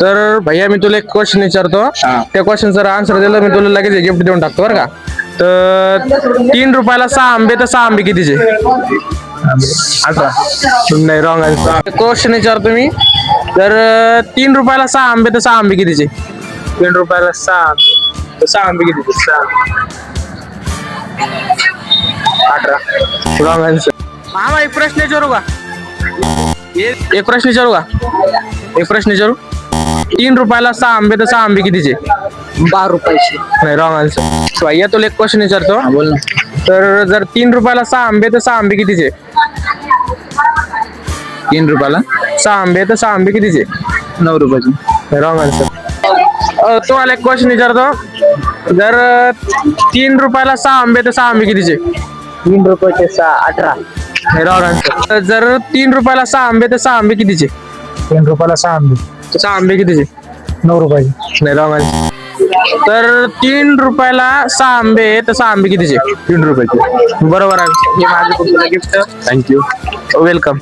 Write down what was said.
तर भैया मी तुला एक क्वेश्चन विचारतो. त्या क्वेश्चनचं आन्सर दिलं मी तुला लगेच गिफ्ट देऊन टाकतो बरं का. तर 3 रुपयाला 6 आंबे तर 6 आंबे कितीचे? 18. नाही, रॉंग आन्सर. क्वेश्चन विचारतो मी. तर 3 रुपयाला 6 आंबे तर 6 आंबे कितीचे? 3 रुपयाला 6 तर 6 आंबे किती? 6. 18. Wrong answer. हा, एक प्रश्न विचारू का? एक प्रश्न विचारू का? एक प्रश्न विचारू. 3 रुपयाला 6 आंबे तर 6 आंबे कितीचे? 12 रुपयाचे. नाही, रॉंग आन्सर. भैया तुला एक क्वेश्चन विचारतो. बोल ना. तर जर 3 रुपयाला 6 आंबे तर 6 आंबे कितीचे? 3 रुपयाला 6 आंबे तर 6 आंबे कितीचे? 9 रुपयाचे. Wrong answer. तुम्हाला एक क्वेश्चन विचारतो. जर 3 रुपयाला 6 आंबे तर 6 आंबे कितीचे? 3 रुपयाचे 6. 18. Wrong answer. जर 3 रुपयाला 6 आंबे तर 6 आंबे कितीचे? 3 रुपयाला 6 आंबे. 6 आंबे कितीचे? 9 रुपयाचे. नाही, रॉंग आन्सर. तर 3 रुपयाला 6 आंबे तर 6 आंबे कितीचे? 3 रुपयाचे. बरोबर आन्सर. हे माझं गिफ्ट. थँक्यू. वेलकम.